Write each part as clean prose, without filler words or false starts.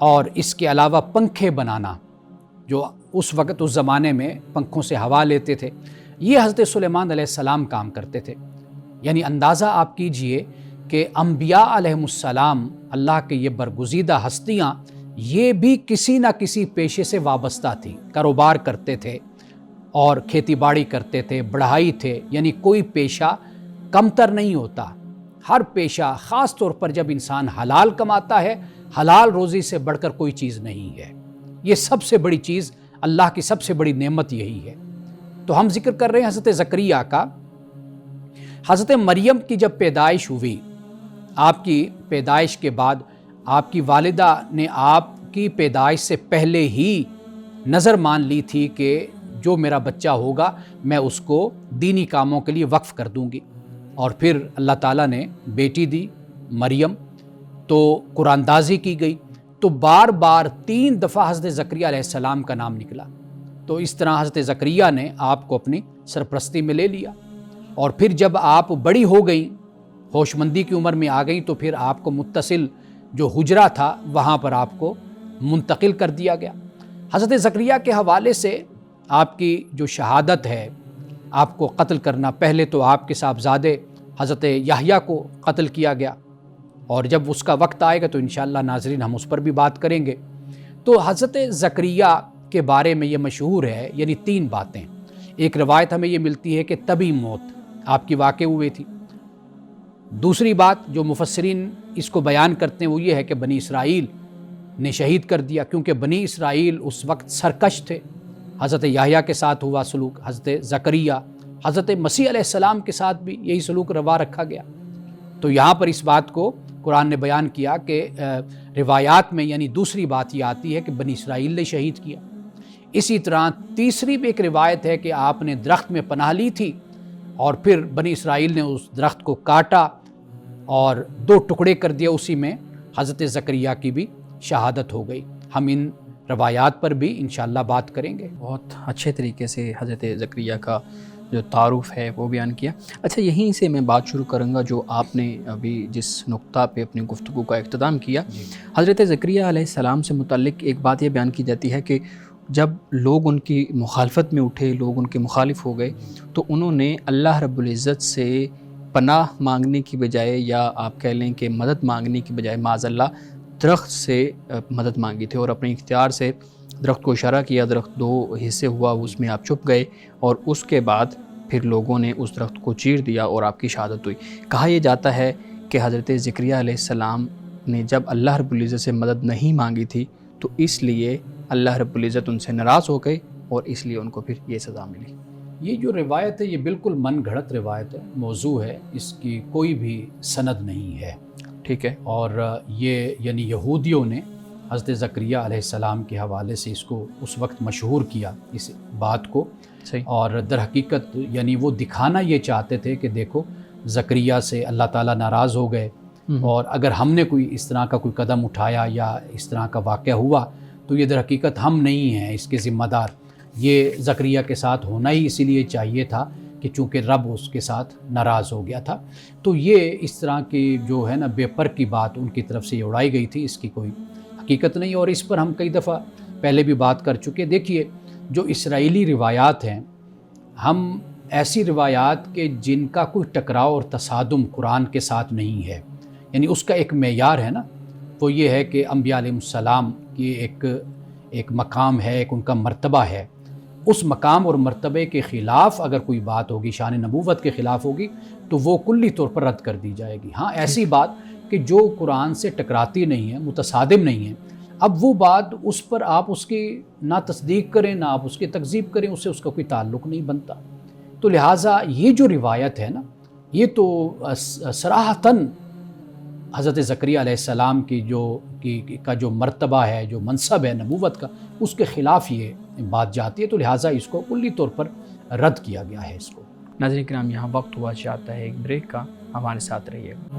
اور اس کے علاوہ پنکھے بنانا، جو اس وقت اس زمانے میں پنکھوں سے ہوا لیتے تھے، یہ حضرت سلیمان علیہ السلام کام کرتے تھے۔ یعنی اندازہ آپ کیجئے کہ انبیاء علیہم السلام، اللہ کے یہ برگزیدہ ہستیاں، یہ بھی کسی نہ کسی پیشے سے وابستہ تھیں، کاروبار کرتے تھے اور کھیتی باڑی کرتے تھے، بڑھائی تھے۔ یعنی کوئی پیشہ کمتر نہیں ہوتا، ہر پیشہ، خاص طور پر جب انسان حلال کماتا ہے، حلال روزی سے بڑھ کر کوئی چیز نہیں ہے۔ یہ سب سے بڑی چیز، اللہ کی سب سے بڑی نعمت یہی ہے۔ تو ہم ذکر کر رہے ہیں حضرت زکریا کا۔ حضرت مریم کی جب پیدائش ہوئی، آپ کی پیدائش کے بعد آپ کی والدہ نے آپ کی پیدائش سے پہلے ہی نظر مان لی تھی کہ جو میرا بچہ ہوگا میں اس کو دینی کاموں کے لیے وقف کر دوں گی۔ اور پھر اللہ تعالیٰ نے بیٹی دی مریم، تو قرآن دازی کی گئی، تو بار بار 3 دفعہ حضرت زکریا علیہ السلام کا نام نکلا۔ تو اس طرح حضرت زکریا نے آپ کو اپنی سرپرستی میں لے لیا، اور پھر جب آپ بڑی ہو گئیں، ہوش مندی کی عمر میں آ گئیں، تو پھر آپ کو متصل جو حجرہ تھا وہاں پر آپ کو منتقل کر دیا گیا۔ حضرت زکریا کے حوالے سے آپ کی جو شہادت ہے، آپ کو قتل کرنا، پہلے تو آپ کے صاحبزادے حضرت یحییٰ کو قتل کیا گیا، اور جب اس کا وقت آئے گا تو انشاءاللہ ناظرین ہم اس پر بھی بات کریں گے۔ تو حضرت زکریا کے بارے میں یہ مشہور ہے، یعنی 3 باتیں۔ ایک روایت ہمیں یہ ملتی ہے کہ طبی موت آپ کی واقع ہوئی تھی۔ دوسری بات جو مفسرین اس کو بیان کرتے ہیں وہ یہ ہے کہ بنی اسرائیل نے شہید کر دیا، کیونکہ بنی اسرائیل اس وقت سرکش تھے۔ حضرت یحییٰ کے ساتھ ہوا سلوک، حضرت زکریا، حضرت مسیح علیہ السلام کے ساتھ بھی یہی سلوک روا رکھا گیا۔ تو یہاں پر اس بات کو قرآن نے بیان کیا کہ روایات میں، یعنی دوسری بات یہ آتی ہے کہ بنی اسرائیل نے شہید کیا۔ اسی طرح تیسری بھی ایک روایت ہے کہ آپ نے درخت میں پناہ لی تھی، اور پھر بنی اسرائیل نے اس درخت کو کاٹا اور 2 ٹکڑے کر دیا، اسی میں حضرت زکریا کی بھی شہادت ہو گئی۔ ہم ان روایات پر بھی انشاءاللہ بات کریں گے۔ بہت اچھے طریقے سے حضرت زکریا کا جو تعارف ہے وہ بیان کیا۔ اچھا، یہیں سے میں بات شروع کروں گا جو آپ نے ابھی جس نقطہ پہ اپنی گفتگو کا اختتام کیا۔ حضرت زکریا علیہ السلام سے متعلق ایک بات یہ بیان کی جاتی ہے کہ جب لوگ ان کی مخالفت میں اٹھے، لوگ ان کے مخالف ہو گئے، تو انہوں نے اللہ رب العزت سے پناہ مانگنے کی بجائے، یا آپ کہہ لیں کہ مدد مانگنے کی بجائے، معاذ اللہ درخت سے مدد مانگی تھی، اور اپنے اختیار سے درخت کو اشارہ کیا، درخت 2 حصے ہوا، اس میں آپ چھپ گئے، اور اس کے بعد پھر لوگوں نے اس درخت کو چیر دیا اور آپ کی شہادت ہوئی۔ کہا یہ جاتا ہے کہ حضرت زکریا علیہ السلام نے جب اللہ رب العزت سے مدد نہیں مانگی تھی تو اس لیے اللہ رب العزت ان سے ناراض ہو گئے، اور اس لیے ان کو پھر یہ سزا ملی۔ یہ جو روایت ہے یہ بالکل من گھڑت روایت ہے، موضوع ہے، اس کی کوئی بھی سند نہیں ہے۔ ٹھیک ہے۔ اور یہ یعنی یہودیوں نے حضرت زکریا علیہ السلام کے حوالے سے اس کو اس وقت مشہور کیا، اس بات کو، صحیح۔ اور در حقیقت یعنی وہ دکھانا یہ چاہتے تھے کہ دیکھو زکریا سے اللہ تعالیٰ ناراض ہو گئے، اور اگر ہم نے کوئی اس طرح کا کوئی قدم اٹھایا یا اس طرح کا واقعہ ہوا تو یہ در حقیقت ہم نہیں ہیں اس کے ذمہ دار، یہ زکریا کے ساتھ ہونا ہی اسی لیے چاہیے تھا کہ چونکہ رب اس کے ساتھ ناراض ہو گیا تھا۔ تو یہ اس طرح کی جو ہے نا بے پر کی بات ان کی طرف سے یہ اڑائی گئی تھی، اس کی کوئی حقیقت نہیں، اور اس پر ہم کئی دفعہ پہلے بھی بات کر چکے۔ دیکھیے جو اسرائیلی روایات ہیں، ہم ایسی روایات کے جن کا کوئی ٹکراؤ اور تصادم قرآن کے ساتھ نہیں ہے، یعنی اس کا ایک معیار ہے نا، وہ یہ ہے کہ انبیاء علیہ السلام کی ایک مقام ہے، ایک ان کا مرتبہ ہے، اس مقام اور مرتبے کے خلاف اگر کوئی بات ہوگی، شان نبوت کے خلاف ہوگی، تو وہ کلی طور پر رد کر دی جائے گی۔ ہاں ایسی بات کہ جو قرآن سے ٹکراتی نہیں ہے، متصادم نہیں ہے، اب وہ بات اس پر آپ اس کی نہ تصدیق کریں نہ آپ اس کی تکذیب کریں، اس سے اس کا کوئی تعلق نہیں بنتا۔ تو لہٰذا یہ جو روایت ہے نا، یہ تو صراحتاً حضرت زکریا علیہ السلام کی جو مرتبہ ہے، جو منصب ہے نبوت کا، اس کے خلاف یہ بات جاتی ہے، تو لہٰذا اس کو کلی طور پر رد کیا گیا ہے اس کو۔ ناظرین کرام، یہاں وقت ہوا چاہتا ہے ایک بریک کا، ہمارے ساتھ رہیے گا۔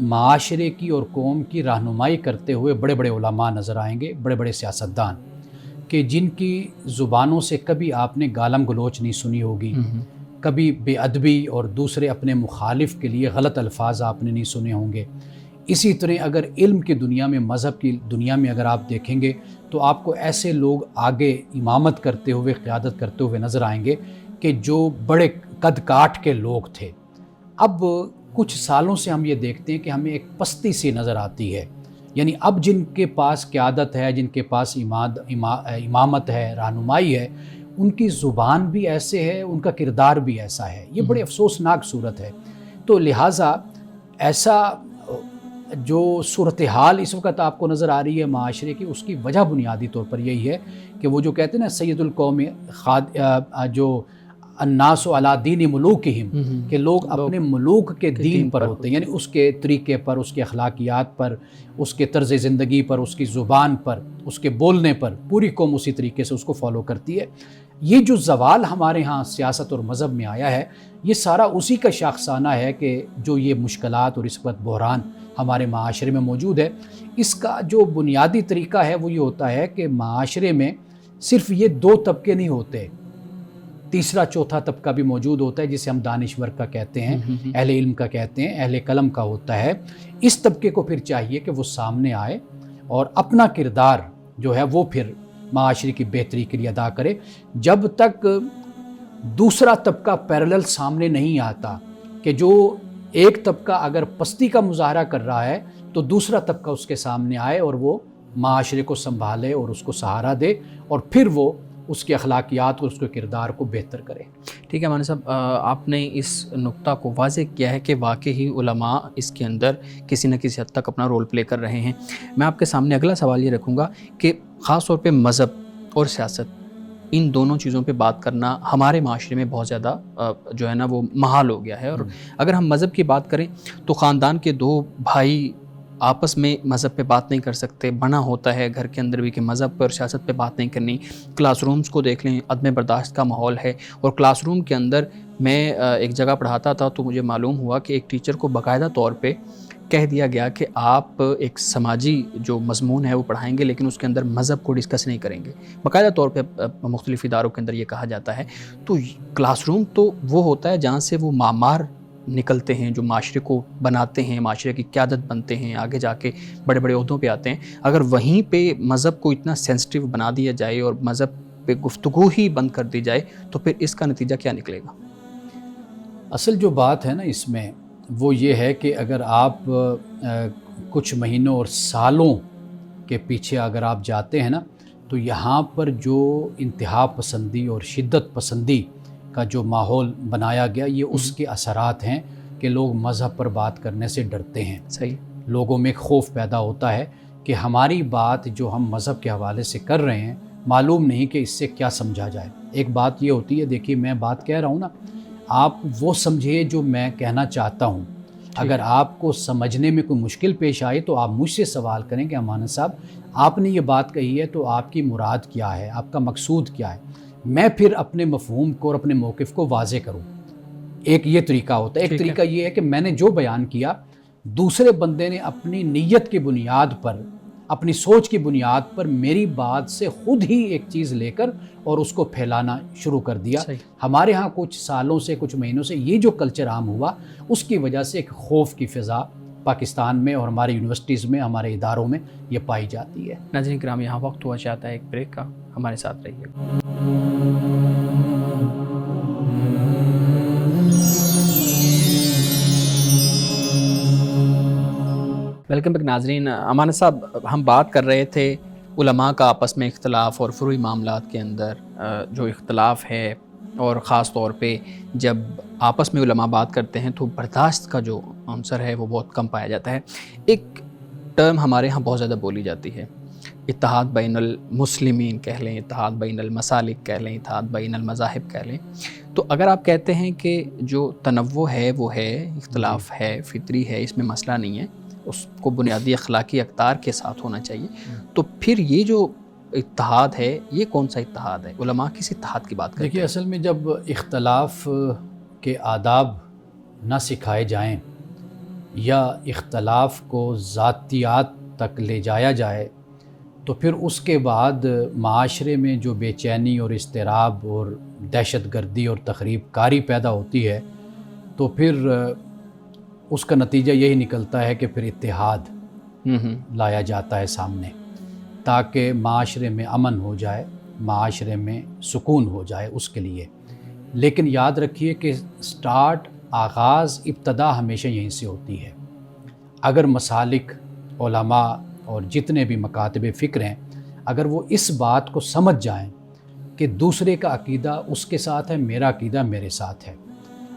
معاشرے کی اور قوم کی رہنمائی کرتے ہوئے بڑے بڑے علماء نظر آئیں گے، بڑے بڑے سیاستدان، کہ جن کی زبانوں سے کبھی آپ نے گالم گلوچ نہیں سنی ہوگی، کبھی بے ادبی اور دوسرے اپنے مخالف کے لیے غلط الفاظ آپ نے نہیں سنے ہوں گے۔ اسی طرح اگر علم کی دنیا میں، مذہب کی دنیا میں اگر آپ دیکھیں گے تو آپ کو ایسے لوگ آگے امامت کرتے ہوئے، قیادت کرتے ہوئے نظر آئیں گے کہ جو بڑے قد کاٹ کے لوگ تھے۔ اب کچھ سالوں سے ہم یہ دیکھتے ہیں کہ ہمیں ایک پستی سی نظر آتی ہے، یعنی اب جن کے پاس قیادت ہے، جن کے پاس امامت ہے، رہنمائی ہے، ان کی زبان بھی ایسے ہے، ان کا کردار بھی ایسا ہے۔ یہ بڑی افسوسناک صورت ہے۔ تو لہٰذا ایسا جو صورتحال اس وقت آپ کو نظر آ رہی ہے معاشرے کی، اس کی وجہ بنیادی طور پر یہی ہے کہ وہ جو کہتے ہیں نا سید القوم، جو الناس علی دین ملوکہم، کہ لوگ اپنے ملوک کے دین پر ہوتے ہیں، یعنی اس کے طریقے پر، اس کے اخلاقیات پر، اس کے طرز زندگی پر، اس کی زبان پر، اس کے بولنے پر، پوری قوم اسی طریقے سے اس کو فالو کرتی ہے۔ یہ جو زوال ہمارے ہاں سیاست اور مذہب میں آیا ہے، یہ سارا اسی کا شاخسانہ ہے کہ جو یہ مشکلات اور اس وقت بحران ہمارے معاشرے میں موجود ہے۔ اس کا جو بنیادی طریقہ ہے وہ یہ ہوتا ہے کہ معاشرے میں صرف یہ دو طبقے نہیں ہوتے، تیسرا چوتھا طبقہ بھی موجود ہوتا ہے، جسے ہم دانشور کا کہتے ہیں، اہل علم کا کہتے ہیں، اہل قلم کا ہوتا ہے۔ اس طبقے کو پھر چاہیے کہ وہ سامنے آئے اور اپنا کردار جو ہے وہ پھر معاشرے کی بہتری کے لیے ادا کرے۔ جب تک دوسرا طبقہ پیرلل سامنے نہیں آتا، کہ جو ایک طبقہ اگر پستی کا مظاہرہ کر رہا ہے تو دوسرا طبقہ اس کے سامنے آئے اور وہ معاشرے کو سنبھالے اور اس کو سہارا دے، اور پھر وہ اس کے اخلاقیات اور اس کے کردار کو بہتر کرے۔ ٹھیک ہے مولانا صاحب، آپ نے اس نقطہ کو واضح کیا ہے کہ واقعی علماء اس کے اندر کسی نہ کسی حد تک اپنا رول پلے کر رہے ہیں۔ میں آپ کے سامنے اگلا سوال یہ رکھوں گا کہ خاص طور پہ مذہب اور سیاست، ان دونوں چیزوں پہ بات کرنا ہمارے معاشرے میں بہت زیادہ جو ہے نا وہ محال ہو گیا ہے۔ اور اگر ہم مذہب کی بات کریں تو خاندان کے دو بھائی آپس میں مذہب پہ بات نہیں کر سکتے، بنا ہوتا ہے گھر کے اندر بھی کہ مذہب پر سیاست پہ بات نہیں کرنی۔ کلاس رومز کو دیکھ لیں، عدم برداشت کا ماحول ہے، اور کلاس روم کے اندر میں ایک جگہ پڑھاتا تھا تو مجھے معلوم ہوا کہ ایک ٹیچر کو باقاعدہ طور پہ کہہ دیا گیا کہ آپ ایک سماجی جو مضمون ہے وہ پڑھائیں گے لیکن اس کے اندر مذہب کو ڈسکس نہیں کریں گے، باقاعدہ طور پہ مختلف اداروں کے اندر یہ کہا جاتا ہے۔ تو کلاس روم تو وہ ہوتا ہے جہاں سے وہ معمار نکلتے ہیں، جو معاشرے کو بناتے ہیں، معاشرے کی قیادت بنتے ہیں، آگے جا کے بڑے بڑے عہدوں پہ آتے ہیں۔ اگر وہیں پہ مذہب کو اتنا سینسٹیو بنا دیا جائے اور مذہب پہ گفتگو ہی بند کر دی جائے تو پھر اس کا نتیجہ کیا نکلے گا؟ اصل جو بات ہے نا اس میں وہ یہ ہے کہ اگر آپ کچھ مہینوں اور سالوں کے پیچھے اگر آپ جاتے ہیں نا، تو یہاں پر جو انتہا پسندی اور شدت پسندی کا جو ماحول بنایا گیا، یہ اس کے اثرات ہیں کہ لوگ مذہب پر بات کرنے سے ڈرتے ہیں۔ صحیح۔ لوگوں میں خوف پیدا ہوتا ہے کہ ہماری بات جو ہم مذہب کے حوالے سے کر رہے ہیں، معلوم نہیں کہ اس سے کیا سمجھا جائے۔ ایک بات یہ ہوتی ہے، دیکھیے میں بات کہہ رہا ہوں نا، آپ وہ سمجھیے جو میں کہنا چاہتا ہوں۔ اگر آپ کو سمجھنے میں کوئی مشکل پیش آئے تو آپ مجھ سے سوال کریں کہ امانت صاحب آپ نے یہ بات کہی ہے تو آپ کی مراد کیا ہے، آپ کا مقصود کیا ہے، میں پھر اپنے مفہوم کو اور اپنے موقف کو واضح کروں۔ ایک یہ طریقہ ہوتا ہے۔ ایک طریقہ یہ ہے کہ میں نے جو بیان کیا، دوسرے بندے نے اپنی نیت کی بنیاد پر، اپنی سوچ کی بنیاد پر میری بات سے خود ہی ایک چیز لے کر اور اس کو پھیلانا شروع کر دیا۔ ہمارے ہاں کچھ سالوں سے، کچھ مہینوں سے یہ جو کلچر عام ہوا، اس کی وجہ سے ایک خوف کی فضا پاکستان میں اور ہماری یونیورسٹیز میں، ہمارے اداروں میں یہ پائی جاتی ہے۔ ناظرین کرام، یہاں وقت ہوا چاہتا ہے ایک بریک کا، ہمارے ساتھ رہیے۔ ویلکم بیک ناظرین۔ امانت صاحب، ہم بات کر رہے تھے علماء کا آپس میں اختلاف اور فروعی معاملات کے اندر جو اختلاف ہے، اور خاص طور پہ جب آپس میں علماء بات کرتے ہیں تو برداشت کا جو عنصر ہے وہ بہت کم پایا جاتا ہے۔ ایک ٹرم ہمارے ہاں بہت زیادہ بولی جاتی ہے، اتحاد بین المسلمین کہہ لیں، اتحاد بین المسالک کہہ لیں، اتحاد بین المذاہب کہہ لیں۔ تو اگر آپ کہتے ہیں کہ جو تنوع ہے وہ ہے، اختلاف ہے، فطری ہے، اس میں مسئلہ نہیں ہے، اس کو بنیادی اخلاقی اقدار کے ساتھ ہونا چاہیے، تو پھر یہ جو اتحاد ہے یہ کون سا اتحاد ہے؟ علماء کس اتحاد کی بات کرتے ہیں؟ دیکھیے اصل میں جب اختلاف کے آداب نہ سکھائے جائیں یا اختلاف کو ذاتیات تک لے جایا جائے تو پھر اس کے بعد معاشرے میں جو بے چینی اور اضطراب اور دہشت گردی اور تخریب کاری پیدا ہوتی ہے تو پھر اس کا نتیجہ یہی نکلتا ہے کہ پھر اتحاد لایا جاتا ہے سامنے تاکہ معاشرے میں امن ہو جائے، معاشرے میں سکون ہو جائے اس کے لیے۔ لیکن یاد رکھیے کہ آغاز ابتدا ہمیشہ یہیں سے ہوتی ہے۔ اگر مسالک، علماء اور جتنے بھی مکاتب فکر ہیں اگر وہ اس بات کو سمجھ جائیں کہ دوسرے کا عقیدہ اس کے ساتھ ہے، میرا عقیدہ میرے ساتھ ہے،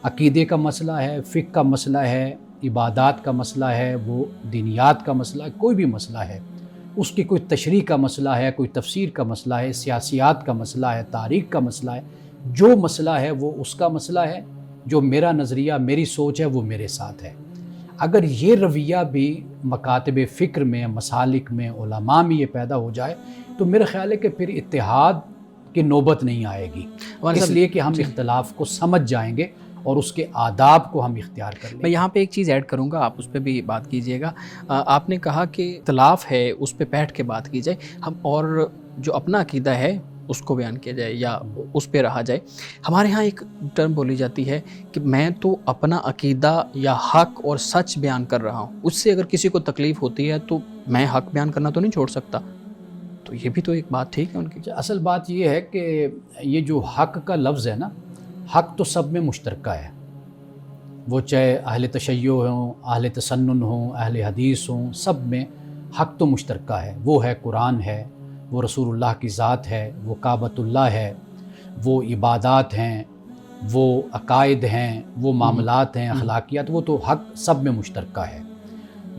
عقیدے کا مسئلہ ہے، فقہ کا مسئلہ ہے، عبادات کا مسئلہ ہے، وہ دینیات کا مسئلہ ہے، کوئی بھی مسئلہ ہے، اس کی کوئی تشریح کا مسئلہ ہے، کوئی تفسیر کا مسئلہ ہے، سیاسیات کا مسئلہ ہے، تاریخ کا مسئلہ ہے، جو مسئلہ ہے وہ اس کا مسئلہ ہے، جو میرا نظریہ میری سوچ ہے وہ میرے ساتھ ہے۔ اگر یہ رویہ بھی مکاتب فکر میں، مسالک میں، علماء میں یہ پیدا ہو جائے تو میرا خیال ہے کہ پھر اتحاد کی نوبت نہیں آئے گی، اس لیے کہ ہم اختلاف کو سمجھ جائیں گے اور اس کے آداب کو ہم اختیار کر لیں گے۔ میں یہاں پہ ایک چیز ایڈ کروں گا، آپ اس پہ بھی بات کیجئے گا۔ آپ نے کہا کہ اختلاف ہے اس پہ بیٹھ کے بات کی جائے، ہم اور جو اپنا عقیدہ ہے اس کو بیان کیا جائے یا اس پہ رہا جائے۔ ہمارے ہاں ایک ٹرم بولی جاتی ہے کہ میں تو اپنا عقیدہ یا حق اور سچ بیان کر رہا ہوں، اس سے اگر کسی کو تکلیف ہوتی ہے تو میں حق بیان کرنا تو نہیں چھوڑ سکتا۔ تو یہ بھی تو ایک بات ٹھیک ہے ان کی۔ اصل بات یہ ہے کہ یہ جو حق کا لفظ ہے نا، حق تو سب میں مشترکہ ہے، وہ چاہے اہل تشیع ہوں، اہل تسنن ہوں، اہل حدیث ہوں، سب میں حق تو مشترکہ ہے۔ وہ ہے قرآن ہے، وہ رسول اللہ کی ذات ہے، وہ کعبۃ اللہ ہے، وہ عبادات ہیں، وہ عقائد ہیں، وہ معاملات ہیں، اخلاقیات، وہ تو حق سب میں مشترکہ ہے۔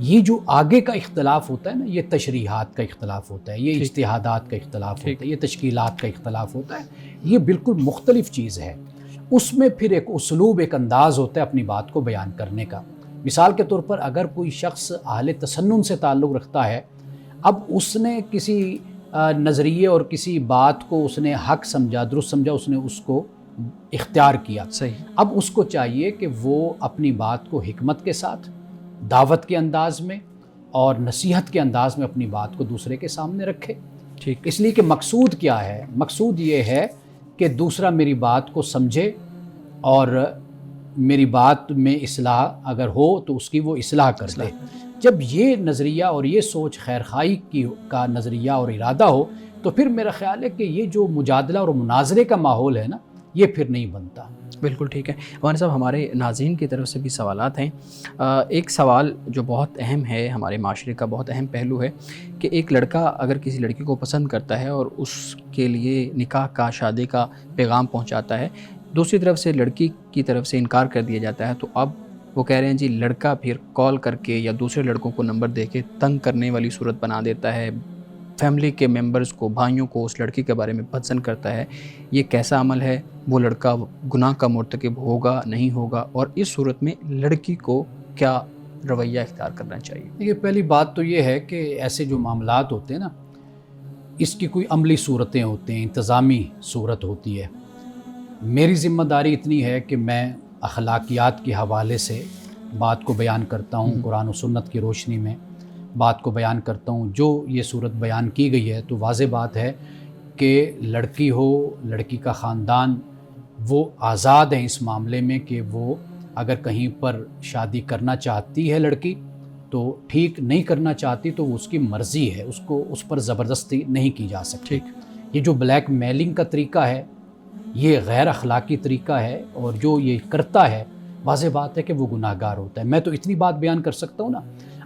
یہ جو آگے کا اختلاف ہوتا ہے نا، یہ تشریحات کا اختلاف ہوتا ہے، یہ اجتہادات کا اختلاف ہوتا ہے، یہ تشکیلات کا اختلاف ہوتا ہے، یہ بالکل مختلف چیز ہے۔ اس میں پھر ایک اسلوب، ایک انداز ہوتا ہے اپنی بات کو بیان کرنے کا۔ مثال کے طور پر اگر کوئی شخص اہل تسنن سے تعلق رکھتا ہے، اب اس نے کسی نظریے اور کسی بات کو اس نے حق سمجھا، درست سمجھا، اس نے اس کو اختیار کیا، صحیح۔ اب اس کو چاہیے کہ وہ اپنی بات کو حکمت کے ساتھ، دعوت کے انداز میں اور نصیحت کے انداز میں اپنی بات کو دوسرے کے سامنے رکھے۔ ٹھیک۔ اس لیے کہ مقصود کیا ہے؟ مقصود یہ ہے کہ دوسرا میری بات کو سمجھے اور میری بات میں اصلاح اگر ہو تو اس کی وہ اصلاح کر دے۔ جب یہ نظریہ اور یہ سوچ خیرخواہی کا نظریہ اور ارادہ ہو تو پھر میرا خیال ہے کہ یہ جو مجادلہ اور مناظرے کا ماحول ہے نا، یہ پھر نہیں بنتا۔ بالکل ٹھیک ہے۔ ہمارے صاحب، ہمارے ناظرین کی طرف سے بھی سوالات ہیں۔ ایک سوال جو بہت اہم ہے، ہمارے معاشرے کا بہت اہم پہلو ہے کہ ایک لڑکا اگر کسی لڑکی کو پسند کرتا ہے اور اس کے لیے نکاح کا، شادی کا پیغام پہنچاتا ہے، دوسری طرف سے لڑکی کی طرف سے انکار کر دیا جاتا ہے، تو اب وہ کہہ رہے ہیں جی لڑکا پھر کال کر کے یا دوسرے لڑکوں کو نمبر دے کے تنگ کرنے والی صورت بنا دیتا ہے، فیملی کے ممبرز کو، بھائیوں کو اس لڑکی کے بارے میں پسند کرتا ہے۔ یہ کیسا عمل ہے؟ وہ لڑکا گناہ کا مرتکب ہوگا نہیں ہوگا؟ اور اس صورت میں لڑکی کو کیا رویہ اختیار کرنا چاہیے؟ دیکھیے، پہلی بات تو یہ ہے کہ ایسے جو معاملات ہوتے ہیں نا، اس کی کوئی عملی صورتیں ہوتی ہیں، انتظامی صورت ہوتی ہے۔ میری ذمہ داری اتنی ہے کہ میں اخلاقیات کے حوالے سے بات کو بیان کرتا ہوں، قرآن و سنت کی روشنی میں بات کو بیان کرتا ہوں۔ جو یہ صورت بیان کی گئی ہے تو واضح بات ہے کہ لڑکی ہو، لڑکی کا خاندان، وہ آزاد ہیں اس معاملے میں کہ وہ اگر کہیں پر شادی کرنا چاہتی ہے لڑکی تو ٹھیک، نہیں کرنا چاہتی تو وہ اس کی مرضی ہے، اس کو اس پر زبردستی نہیں کی جا سکتی۔ یہ جو بلیک میلنگ کا طریقہ ہے، یہ غیر اخلاقی طریقہ ہے، اور جو یہ کرتا ہے واضح بات ہے کہ وہ گناہ گار ہوتا ہے۔ میں تو اتنی بات بیان کر سکتا ہوں نا۔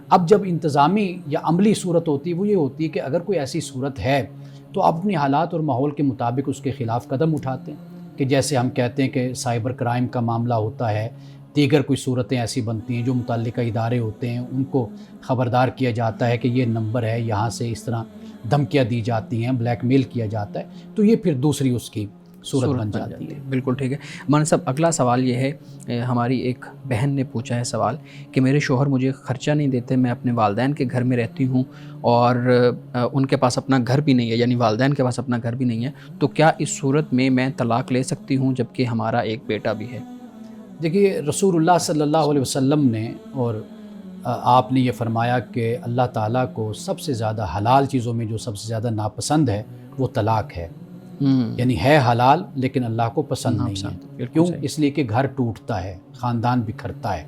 اب جب انتظامی یا عملی صورت ہوتی ہے، وہ یہ ہوتی ہے کہ اگر کوئی ایسی صورت ہے تو آپ اپنی حالات اور ماحول کے مطابق اس کے خلاف قدم اٹھاتے ہیں، کہ جیسے ہم کہتے ہیں کہ سائبر کرائم کا معاملہ ہوتا ہے، دیگر کوئی صورتیں ایسی بنتی ہیں، جو متعلقہ ادارے ہوتے ہیں ان کو خبردار کیا جاتا ہے کہ یہ نمبر ہے، یہاں سے اس طرح دھمکیاں دی جاتی ہیں، بلیک میل کیا جاتا ہے، تو یہ پھر دوسری اس کی صورت بن جاتی ہے۔ بالکل ٹھیک ہے۔ مولانا صاحب، اگلا سوال یہ ہے، ہماری ایک بہن نے پوچھا ہے سوال کہ میرے شوہر مجھے خرچہ نہیں دیتے، میں اپنے والدین کے گھر میں رہتی ہوں اور ان کے پاس اپنا گھر بھی نہیں ہے، یعنی والدین کے پاس اپنا گھر بھی نہیں ہے، تو کیا اس صورت میں میں طلاق لے سکتی ہوں جبکہ ہمارا ایک بیٹا بھی ہے؟ دیکھیے، رسول اللہ صلی اللہ علیہ وسلم نے اور آپ نے یہ فرمایا کہ اللہ تعالیٰ کو سب سے زیادہ حلال چیزوں میں جو سب سے زیادہ ناپسند ہے وہ طلاق ہے، یعنی ہے حلال لیکن اللہ کو پسند نہیں ہے۔ کیوں؟ اس لیے کہ گھر ٹوٹتا ہے، خاندان بکھرتا ہے۔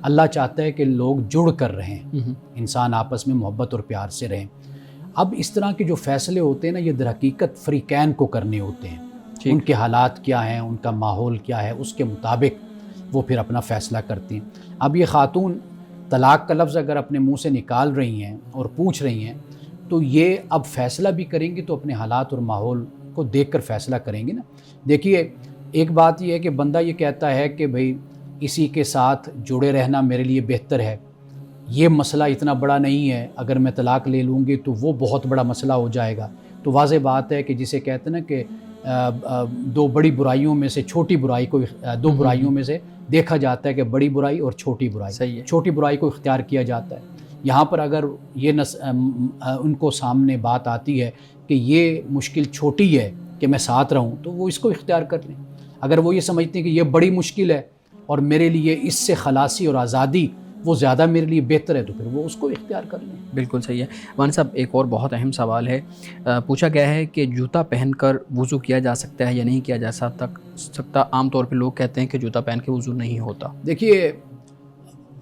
اللہ چاہتا ہے کہ لوگ جڑ کر رہیں، انسان آپس میں محبت اور پیار سے رہیں۔ اب اس طرح کے جو فیصلے ہوتے ہیں نا، یہ در حقیقت فریقین کو کرنے ہوتے ہیں۔ ان کے حالات کیا ہیں، ان کا ماحول کیا ہے، اس کے مطابق وہ پھر اپنا فیصلہ کرتی ہیں۔ اب یہ خاتون طلاق کا لفظ اگر اپنے منہ سے نکال رہی ہیں اور پوچھ رہی ہیں تو یہ اب فیصلہ بھی کریں گی تو اپنے حالات اور ماحول کو دیکھ کر فیصلہ کریں گی نا۔ دیکھیے، ایک بات یہ ہے کہ بندہ یہ کہتا ہے کہ بھئی اسی کے ساتھ جڑے رہنا میرے لیے بہتر ہے، یہ مسئلہ اتنا بڑا نہیں ہے، اگر میں طلاق لے لوں گی تو وہ بہت بڑا مسئلہ ہو جائے گا۔ تو واضح بات ہے کہ جسے کہتے ہیں نا کہ دو بڑی برائیوں میں سے چھوٹی برائی کو، دو برائیوں میں سے دیکھا جاتا ہے کہ بڑی برائی اور چھوٹی برائی، صحیح ہے، چھوٹی برائی کو اختیار کیا جاتا ہے۔ یہاں پر اگر یہ ان کو سامنے بات آتی ہے کہ یہ مشکل چھوٹی ہے کہ میں ساتھ رہوں، تو وہ اس کو اختیار کر لیں۔ اگر وہ یہ سمجھتے ہیں کہ یہ بڑی مشکل ہے اور میرے لیے اس سے خلاصی اور آزادی وہ زیادہ میرے لیے بہتر ہے، تو پھر وہ اس کو اختیار کر لیں۔ بالکل صحیح ہے۔ مولانا صاحب، ایک اور بہت اہم سوال ہے، پوچھا گیا ہے کہ جوتا پہن کر وضو کیا جا سکتا ہے یا نہیں کیا جا سکتا؟ عام طور پہ لوگ کہتے ہیں کہ جوتا پہن کے وضو نہیں ہوتا۔ دیکھیے،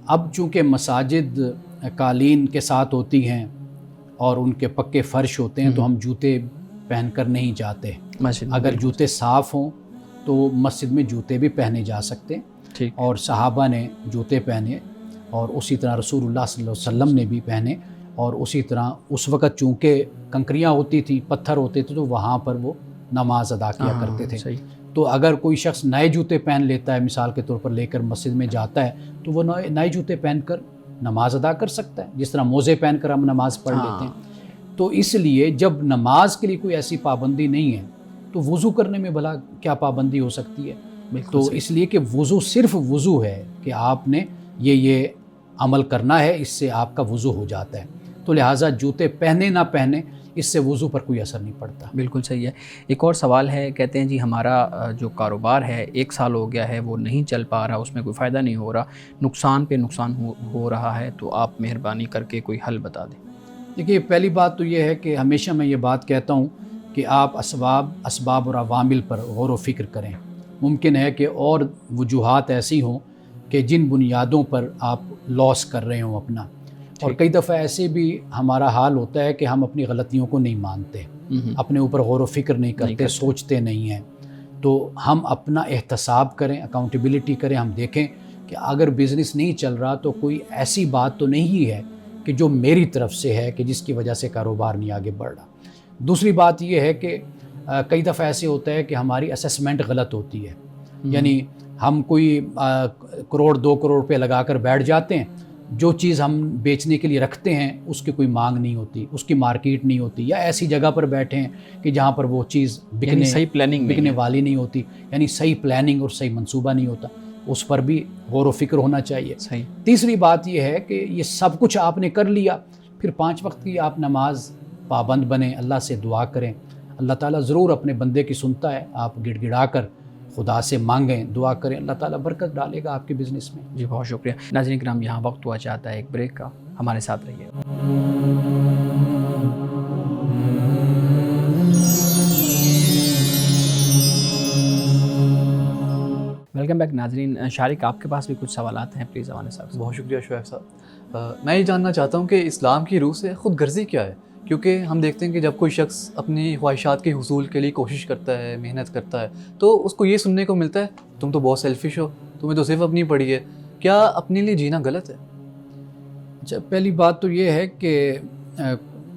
اب چونکہ مساجد قالین کے ساتھ ہوتی ہیں اور ان کے پکے فرش ہوتے ہیں تو ہم جوتے پہن کر نہیں جاتے۔ اگر جوتے صاف ہوں تو مسجد میں جوتے بھی پہنے جا سکتے ہیں، اور صحابہ نے جوتے پہنے اور اسی طرح رسول اللہ صلی اللہ علیہ وسلم نے بھی پہنے، اور اسی طرح اس وقت چونکہ کنکریاں ہوتی تھی، پتھر ہوتے تھے، تو وہاں پر وہ نماز ادا کیا کرتے تھے۔ تو اگر کوئی شخص نئے جوتے پہن لیتا ہے، مثال کے طور پر لے کر مسجد میں جاتا ہے، تو وہ نئے جوتے پہن کر نماز ادا کر سکتا ہے، جس طرح موزے پہن کر ہم نماز پڑھ لیتے ہیں۔ تو اس لیے جب نماز کے لیے کوئی ایسی پابندی نہیں ہے تو وضو کرنے میں بھلا کیا پابندی ہو سکتی ہے؟ تو اس لیے کہ وضو صرف وضو ہے کہ آپ نے یہ عمل کرنا ہے، اس سے آپ کا وضو ہو جاتا ہے۔ تو لہٰذا جوتے پہنے نہ پہنے اس سے وضو پر کوئی اثر نہیں پڑتا۔ بالکل صحیح ہے۔ ایک اور سوال ہے، کہتے ہیں جی ہمارا جو کاروبار ہے 1 سال ہو گیا ہے، وہ نہیں چل پا رہا، اس میں کوئی فائدہ نہیں ہو رہا، نقصان پہ نقصان ہو رہا ہے، تو آپ مہربانی کر کے کوئی حل بتا دیں۔ دیکھیے، پہلی بات تو یہ ہے کہ ہمیشہ میں یہ بات کہتا ہوں کہ آپ اسباب اور عوامل پر غور و فکر کریں۔ ممکن ہے کہ اور وجوہات ایسی ہوں کہ جن بنیادوں پر آپ لاس کر رہے ہوں اپنا، اور کئی دفعہ ایسے بھی ہمارا حال ہوتا ہے کہ ہم اپنی غلطیوں کو نہیں مانتے، اپنے اوپر غور و فکر نہیں کرتے، سوچتے نہیں ہیں۔ تو ہم اپنا احتساب کریں، اکاؤنٹیبلٹی کریں، ہم دیکھیں کہ اگر بزنس نہیں چل رہا تو کوئی ایسی بات تو نہیں ہے کہ جو میری طرف سے ہے کہ جس کی وجہ سے کاروبار نہیں آگے بڑھ رہا۔ دوسری بات یہ ہے کہ کئی دفعہ ایسے ہوتا ہے کہ ہماری اسیسمنٹ غلط ہوتی ہے، یعنی ہم کوئی 1 کروڑ 2 کروڑ روپے لگا کر بیٹھ جاتے ہیں، جو چیز ہم بیچنے کے لیے رکھتے ہیں اس کی کوئی مانگ نہیں ہوتی، اس کی مارکیٹ نہیں ہوتی، یا ایسی جگہ پر بیٹھے ہیں کہ جہاں پر وہ چیز بکنے والی نہیں ہوتی، یعنی صحیح پلاننگ اور صحیح منصوبہ نہیں ہوتا، اس پر بھی غور و فکر ہونا چاہیے۔ تیسری بات یہ ہے کہ یہ سب کچھ آپ نے کر لیا، پھر 5 وقت کی آپ نماز پابند بنیں، اللہ سے دعا کریں، اللہ تعالیٰ ضرور اپنے بندے کی سنتا ہے۔ آپ گڑ گڑا کر خدا سے مانگیں، دعا کریں، اللہ تعالیٰ برکت ڈالے گا آپ کے بزنس میں۔ جی بہت شکریہ۔ ناظرین کرام، یہاں وقت ہوا چاہتا ہے ایک بریک کا، ہمارے ساتھ رہیے۔ ویلکم بیک ناظرین۔ شارق، آپ کے پاس بھی کچھ سوالات ہیں، پلیز ہمارے ساتھ۔ بہت شکریہ شعیب صاحب۔ میں یہ جاننا چاہتا ہوں کہ اسلام کی روح سے خود غرضی کیا ہے؟ کیونکہ ہم دیکھتے ہیں کہ جب کوئی شخص اپنی خواہشات کے حصول کے لیے کوشش کرتا ہے، محنت کرتا ہے، تو اس کو یہ سننے کو ملتا ہے تم تو بہت سیلفش ہو، تمہیں تو صرف اپنی پڑی ہے۔ کیا اپنے لیے جینا غلط ہے؟ اچھا، پہلی بات تو یہ ہے کہ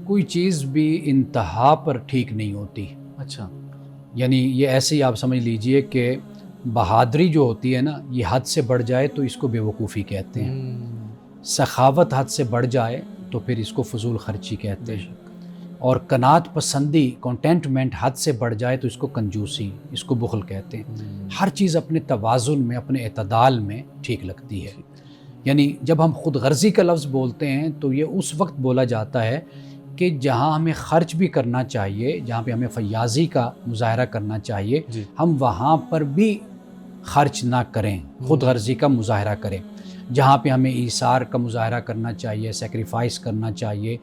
کوئی چیز بھی انتہا پر ٹھیک نہیں ہوتی۔ اچھا، یعنی یہ ایسے ہی آپ سمجھ لیجئے کہ بہادری جو ہوتی ہے نا، یہ حد سے بڑھ جائے تو اس کو بے وقوفی کہتے ہیں، سخاوت حد سے بڑھ جائے تو پھر اس کو فضول خرچی کہتے ہیں، اور قناعت پسندی کنٹینٹمنٹ حد سے بڑھ جائے تو اس کو کنجوسی، اس کو بخل کہتے ہیں۔ ہر چیز اپنے توازن میں، اپنے اعتدال میں ٹھیک لگتی ہے۔ یعنی جب ہم خود غرضی کا لفظ بولتے ہیں تو یہ اس وقت بولا جاتا ہے کہ جہاں ہمیں خرچ بھی کرنا چاہیے، جہاں پہ ہمیں فیاضی کا مظاہرہ کرنا چاہیے، ہم وہاں پر بھی خرچ نہ کریں، خود غرضی کا مظاہرہ کریں۔ جہاں پہ ہمیں ایثار کا مظاہرہ کرنا چاہیے، سیکریفائس کرنا چاہیے،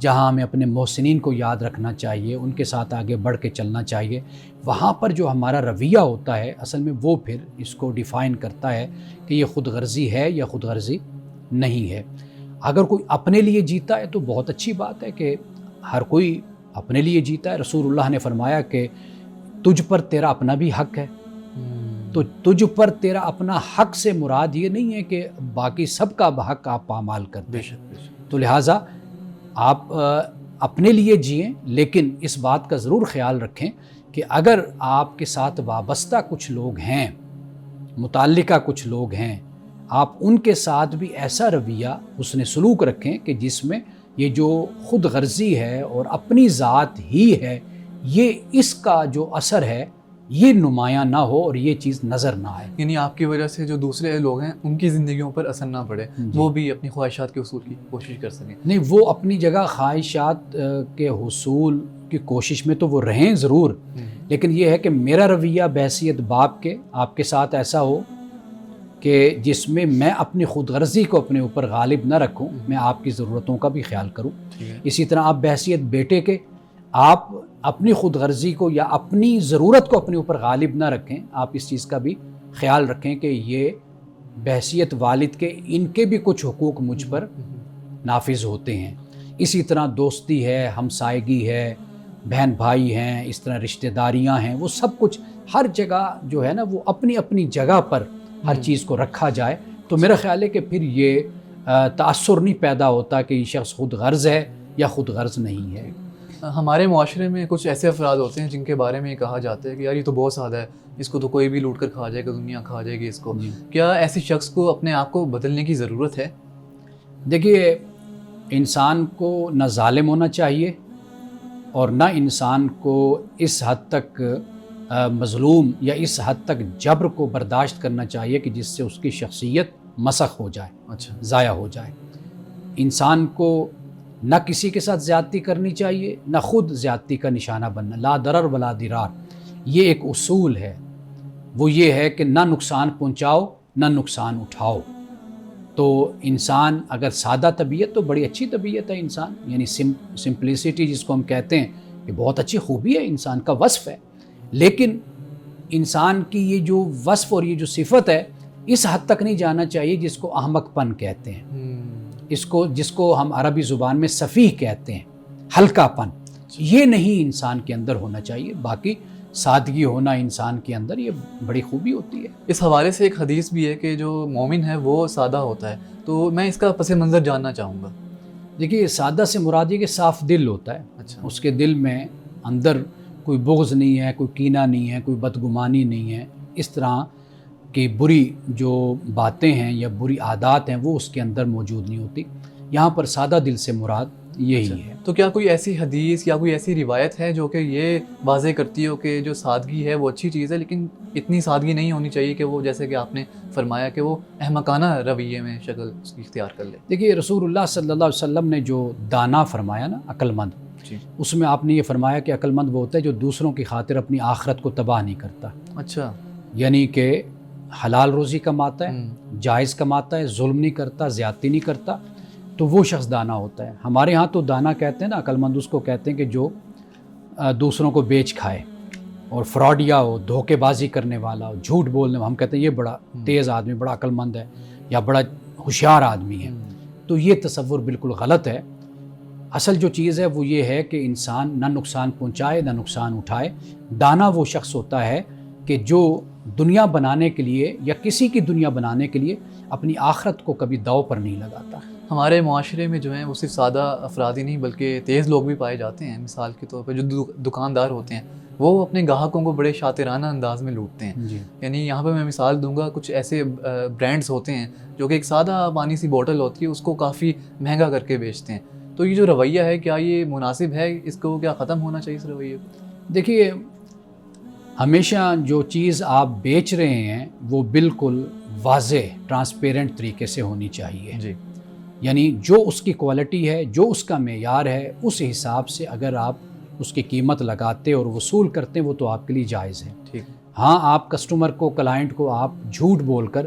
جہاں ہمیں اپنے محسنین کو یاد رکھنا چاہیے، ان کے ساتھ آگے بڑھ کے چلنا چاہیے، وہاں پر جو ہمارا رویہ ہوتا ہے اصل میں وہ پھر اس کو ڈیفائن کرتا ہے کہ یہ خود غرضی ہے یا خود غرضی نہیں ہے۔ اگر کوئی اپنے لیے جیتا ہے تو بہت اچھی بات ہے کہ ہر کوئی اپنے لیے جیتا ہے۔ رسول اللہ نے فرمایا کہ تجھ پر تیرا اپنا بھی حق ہے، تو تجھ پر تیرا اپنا حق سے مراد یہ نہیں ہے کہ باقی سب کا حق آپ پامال کر دیں۔ تو لہٰذا آپ اپنے لیے جئیں، لیکن اس بات کا ضرور خیال رکھیں کہ اگر آپ کے ساتھ وابستہ کچھ لوگ ہیں، متعلقہ کچھ لوگ ہیں، آپ ان کے ساتھ بھی ایسا رویہ حسن سلوک رکھیں کہ جس میں یہ جو خود غرضی ہے اور اپنی ذات ہی ہے، یہ اس کا جو اثر ہے یہ نمایاں نہ ہو اور یہ چیز نظر نہ آئے۔ یعنی آپ کی وجہ سے جو دوسرے لوگ ہیں ان کی زندگیوں پر اثر نہ پڑے، وہ بھی اپنی خواہشات کے حصول کی کوشش کر سکیں۔ نہیں، وہ اپنی جگہ خواہشات کے حصول کی کوشش میں تو وہ رہیں ضرور، لیکن یہ ہے کہ میرا رویہ بحیثیت باپ کے آپ کے ساتھ ایسا ہو کہ جس میں میں اپنی خود غرضی کو اپنے اوپر غالب نہ رکھوں، میں آپ کی ضرورتوں کا بھی خیال کروں۔ اسی طرح آپ بحیثیت بیٹے کے آپ اپنی خود غرضی کو یا اپنی ضرورت کو اپنے اوپر غالب نہ رکھیں، آپ اس چیز کا بھی خیال رکھیں کہ یہ بحیثیت والد کے ان کے بھی کچھ حقوق مجھ پر نافذ ہوتے ہیں۔ اسی طرح دوستی ہے، ہمسائیگی ہے، بہن بھائی ہیں، اس طرح رشتہ داریاں ہیں، وہ سب کچھ ہر جگہ جو ہے نا وہ اپنی اپنی جگہ پر ہر چیز کو رکھا جائے، تو میرا خیال ہے کہ پھر یہ تأثر نہیں پیدا ہوتا کہ یہ شخص خود غرض ہے یا خود غرض نہیں ہے۔ ہمارے معاشرے میں کچھ ایسے افراد ہوتے ہیں جن کے بارے میں یہ کہا جاتا ہے کہ یار یہ تو بہت سادہ ہے، اس کو تو کوئی بھی لوٹ کر کھا جائے گا، دنیا کھا جائے گی اس کو۔ کیا ایسی شخص کو اپنے آپ کو بدلنے کی ضرورت ہے؟ دیکھیے، انسان کو نہ ظالم ہونا چاہیے اور نہ انسان کو اس حد تک مظلوم یا اس حد تک جبر کو برداشت کرنا چاہیے کہ جس سے اس کی شخصیت مسخ ہو جائے، ضائع ہو جائے۔ انسان کو نہ کسی کے ساتھ زیادتی کرنی چاہیے، نہ خود زیادتی کا نشانہ بننا۔ لا ضرر ولا ضرار، یہ ایک اصول ہے، وہ یہ ہے کہ نہ نقصان پہنچاؤ نہ نقصان اٹھاؤ۔ تو انسان اگر سادہ طبیعت، تو بڑی اچھی طبیعت ہے انسان، یعنی سمپلسٹی جس کو ہم کہتے ہیں، یہ بہت اچھی خوبی ہے، انسان کا وصف ہے۔ لیکن انسان کی یہ جو وصف اور یہ جو صفت ہے، اس حد تک نہیں جانا چاہیے جس کو احمق پن کہتے ہیں، جس کو ہم عربی زبان میں سفیہ کہتے ہیں، ہلکا پن، یہ نہیں انسان کے اندر ہونا چاہیے۔ باقی سادگی ہونا انسان کے اندر یہ بڑی خوبی ہوتی ہے۔ اس حوالے سے ایک حدیث بھی ہے کہ جو مومن ہے وہ سادہ ہوتا ہے، تو میں اس کا پس منظر جاننا چاہوں گا۔ دیکھیے، سادہ سے مراد یہ کہ صاف دل ہوتا ہے، اس کے دل میں اندر کوئی بغض نہیں ہے، کوئی کینہ نہیں ہے، کوئی بدگمانی نہیں ہے، اس طرح کی بری جو باتیں ہیں یا بری عادات ہیں وہ اس کے اندر موجود نہیں ہوتی۔ یہاں پر سادہ دل سے مراد یہی ہے۔ تو کیا کوئی ایسی حدیث یا کوئی ایسی روایت ہے جو کہ یہ واضح کرتی ہو کہ جو سادگی ہے وہ اچھی چیز ہے، لیکن اتنی سادگی نہیں ہونی چاہیے کہ وہ، جیسے کہ آپ نے فرمایا، کہ وہ احمقانہ رویے میں شکل اس کی اختیار کر لے؟ دیکھیے، رسول اللہ صلی اللہ علیہ وسلم نے جو دانا فرمایا نا، عقل مند، اس میں آپ نے یہ فرمایا کہ عقل مند وہ ہوتا ہے جو دوسروں کی خاطر اپنی آخرت کو تباہ نہیں کرتا۔ اچھا، یعنی کہ حلال روزی کماتا ہے، جائز کماتا ہے، ظلم نہیں کرتا، زیادتی نہیں کرتا، تو وہ شخص دانا ہوتا ہے۔ ہمارے ہاں تو دانا کہتے ہیں نا، عقل مند اس کو کہتے ہیں کہ جو دوسروں کو بیچ کھائے اور فراڈیا ہو، دھوکے بازی کرنے والا ہو، جھوٹ بولنے والا، ہم کہتے ہیں یہ بڑا تیز آدمی، بڑا عقل مند ہے یا بڑا ہوشیار آدمی ہے۔ تو یہ تصور بالکل غلط ہے۔ اصل جو چیز ہے وہ یہ ہے کہ انسان نہ نقصان پہنچائے نہ نقصان اٹھائے۔ دانا وہ شخص ہوتا ہے کہ جو دنیا بنانے کے لیے یا کسی کی دنیا بنانے کے لیے اپنی آخرت کو کبھی داؤ پر نہیں لگاتا۔ ہمارے معاشرے میں جو ہیں وہ صرف سادہ افراد ہی نہیں بلکہ تیز لوگ بھی پائے جاتے ہیں۔ مثال کے طور پہ جو دکاندار ہوتے ہیں وہ اپنے گاہکوں کو بڑے شاطرانہ انداز میں لوٹتے ہیں۔ یعنی یہاں پہ میں مثال دوں گا، کچھ ایسے برانڈز ہوتے ہیں جو کہ ایک سادہ پانی سی بوٹل ہوتی ہے، اس کو کافی مہنگا کر کے بیچتے ہیں۔ تو یہ جو رویہ ہے، کیا یہ مناسب ہے؟ اس کو کیا ختم ہونا چاہیے اس رویے کو؟ دیکھیے، ہمیشہ جو چیز آپ بیچ رہے ہیں وہ بالکل واضح، ٹرانسپیرنٹ طریقے سے ہونی چاہیے۔ یعنی جو اس کی کوالٹی ہے، جو اس کا معیار ہے، اس حساب سے اگر آپ اس کی قیمت لگاتے اور وصول کرتے ہیں وہ تو آپ کے لیے جائز ہے۔ ہاں، آپ کسٹمر کو، کلائنٹ کو آپ جھوٹ بول کر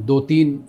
2-3